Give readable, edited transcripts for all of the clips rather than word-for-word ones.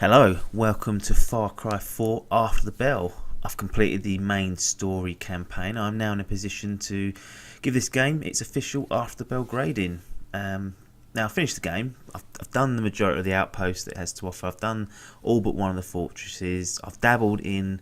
Hello, welcome to Far Cry 4 After the Bell. I've completed the main story campaign. I'm now in a position to give this game its official After the Bell grading. Now I've finished the game. I've done the majority of the outposts it has to offer. I've done all but one of the fortresses. I've dabbled in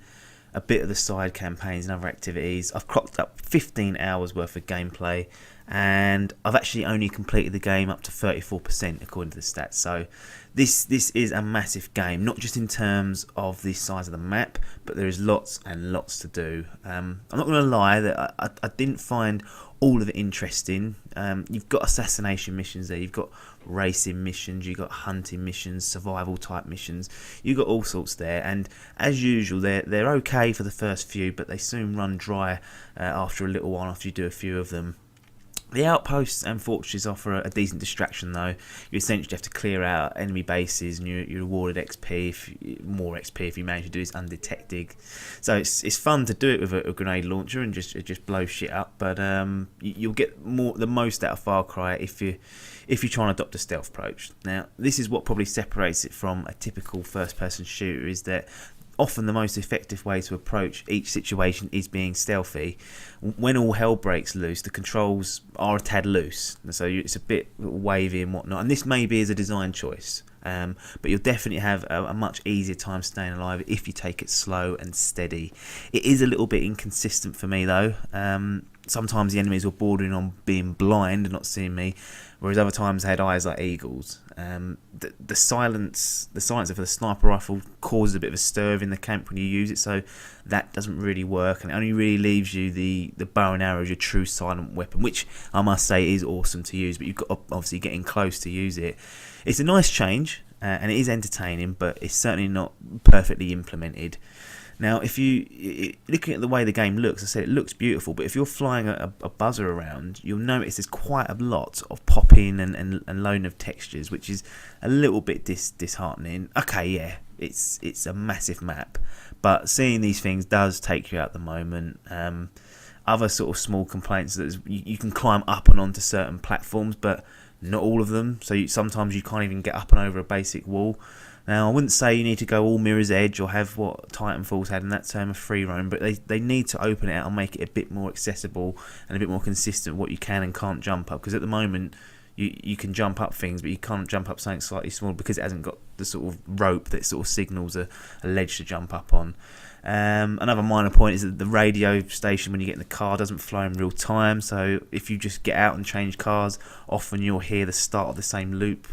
a bit of the side campaigns and other activities. I've clocked up 15 hours worth of gameplay, and I've actually only completed the game up to 34% according to the stats. So this is a massive game, not just in terms of the size of the map, but there is lots and lots to do. I'm not going to lie that I didn't find all of it interesting. You've got assassination missions there, you've got racing missions, you've got hunting missions, survival type missions, you've got all sorts there, and as usual they're okay for the first few, but they soon run dry after a little while, after you do a few of them. The outposts and fortresses offer a decent distraction though. You essentially have to clear out enemy bases, and you're rewarded more XP if you manage to do this undetected. So it's fun to do it with a grenade launcher and just blow shit up. But you'll get the most out of Far Cry if you try and adopt a stealth approach. Now this is what probably separates it from a typical first-person shooter, is that often the most effective way to approach each situation is being stealthy. When all hell breaks loose, the controls are a tad loose, so it's a bit wavy and whatnot, and this maybe is a design choice, but you'll definitely have a much easier time staying alive if you take it slow and steady. It is a little bit inconsistent for me though. Sometimes the enemies were bordering on being blind and not seeing me, whereas other times they had eyes like eagles. The silence of the sniper rifle causes a bit of a stir in the camp when you use it, so that doesn't really work, and it only really leaves you the bow and arrow as your true silent weapon, which I must say is awesome to use, but you've got to obviously get in close to use it. It's a nice change, and it is entertaining, but it's certainly not perfectly implemented. Now, if you looking at the way the game looks, I said it looks beautiful, but if you're flying a buzzer around, you'll notice there's quite a lot of popping and loading of textures, which is a little bit disheartening. Okay, yeah, it's a massive map, but seeing these things does take you out at the moment. Other sort of small complaints that you can climb up and onto certain platforms, but not all of them. So sometimes you can't even get up and over a basic wall. Now, I wouldn't say you need to go all Mirror's Edge or have what Titanfall's had in that term of free roam, but they need to open it out and make it a bit more accessible and a bit more consistent what you can and can't jump up, because at the moment you can jump up things, but you can't jump up something slightly smaller because it hasn't got the sort of rope that sort of signals a ledge to jump up on. Another minor point is that the radio station when you get in the car doesn't flow in real time, so if you just get out and change cars, often you'll hear the start of the same loop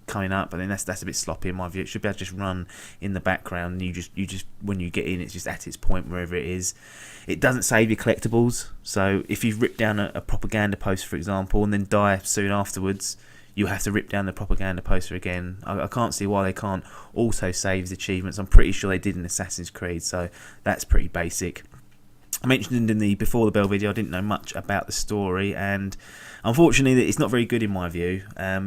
coming up, and then that's a bit sloppy in my view. It should be able to just run in the background, and you just when you get in, it's just at its point wherever it is. It doesn't save your collectibles, so if you've ripped down a propaganda poster, for example, and then die soon afterwards, you'll have to rip down the propaganda poster again. I can't see why they can't also save the achievements. I'm pretty sure they did in Assassin's Creed, so that's pretty basic. I mentioned in the Before the Bell video I didn't know much about the story, and unfortunately it's not very good in my view.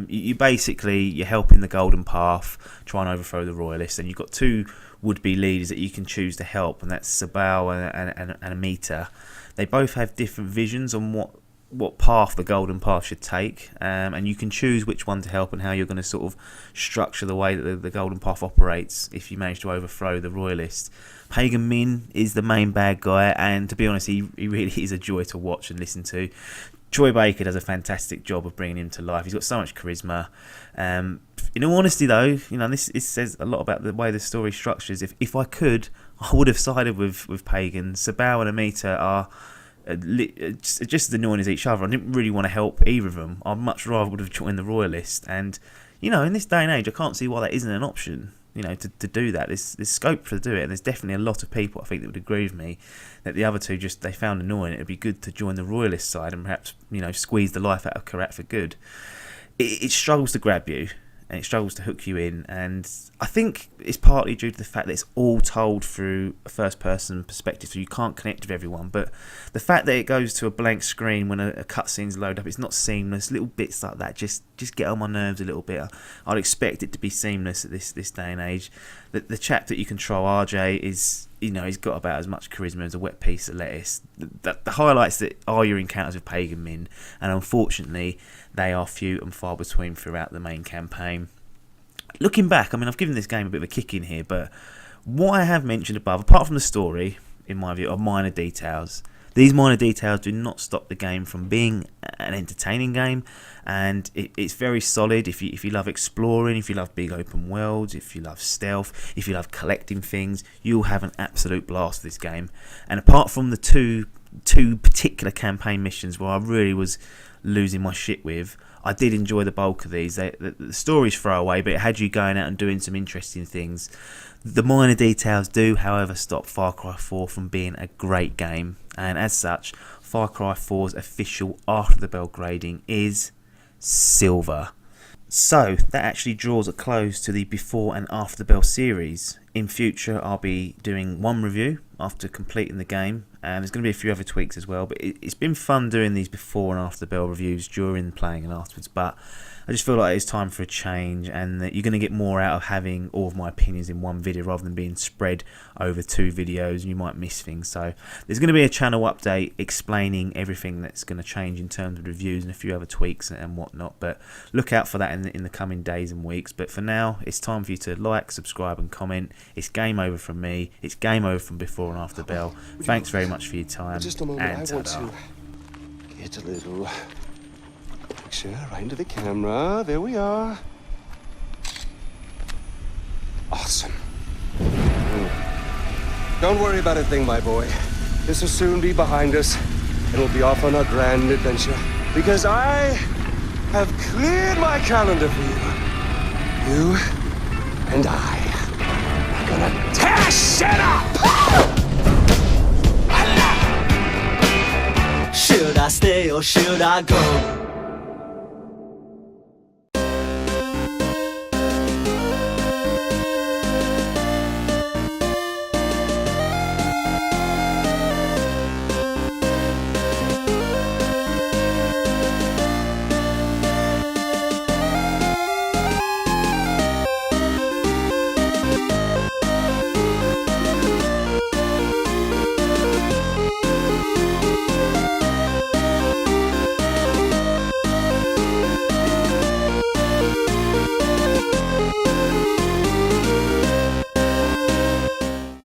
You're helping the Golden Path try and overthrow the Royalists, and you've got two would-be leaders that you can choose to help, and that's Sabao and Amita. They both have different visions on what path the Golden Path should take, and you can choose which one to help and how you're going to sort of structure the way that the Golden Path operates if you manage to overthrow the Royalists. Pagan Min is the main bad guy, and to be honest, he really is a joy to watch and listen to. Troy Baker does a fantastic job of bringing him to life. He's got so much charisma. In all honesty though, this says a lot about the way the story structures. If I could, I would have sided with Pagan. Sabao and Amita are just as annoying as each other. I didn't really want to help either of them. I'd much rather would have joined the Royalists, and in this day and age I can't see why that isn't an option, to do that. There's scope for to do it, and there's definitely a lot of people I think that would agree with me that the other two they found annoying. It would be good to join the Royalist side and perhaps squeeze the life out of Karat for good. It struggles to grab you, and it struggles to hook you in, and I think it's partly due to the fact that it's all told through a first person perspective, so you can't connect with everyone. But the fact that it goes to a blank screen when a cutscene's load up, it's not seamless. Little bits like that just get on my nerves a little bit. I'd expect it to be seamless at this day and age. The chap that you control, RJ, is he's got about as much charisma as a wet piece of lettuce. The highlights that are your encounters with Pagan Min, and unfortunately they are few and far between throughout the main campaign. Looking back, I mean, I've given this game a bit of a kick in here, but what I have mentioned above, apart from the story, in my view, are minor details. These minor details do not stop the game from being an entertaining game, and it's very solid. If you love exploring, if you love big open worlds, if you love stealth, if you love collecting things, you'll have an absolute blast with this game. And apart from the two particular campaign missions where I really was losing my shit with, I did enjoy the bulk of these. The story's throwaway, but it had you going out and doing some interesting things. The minor details do, however, stop Far Cry 4 from being a great game, and as such, Far Cry 4's official After the Bell grading is silver. So that actually draws a close to the Before and After the Bell series. In future, I'll be doing one review after completing the game, and there's going to be a few other tweaks as well, but it's been fun doing these Before and After the Bell reviews during playing and afterwards, but I just feel like it's time for a change, and that you're going to get more out of having all of my opinions in one video rather than being spread over 2 videos, and you might miss things. So there's going to be a channel update explaining everything that's going to change in terms of reviews and a few other tweaks and whatnot, but look out for that in the coming days and weeks. But for now, it's time for you to like, subscribe and comment. It's game over from me. It's game over from Before and After Bell. Thanks very much for your time. Just a moment, and I want to get a little picture right into the camera. There we are. Awesome. Don't worry about a thing, my boy. This will soon be behind us, and we'll be off on our grand adventure. Because I have cleared my calendar for you. You and I are gonna tear shit up! Should I stay or should I go?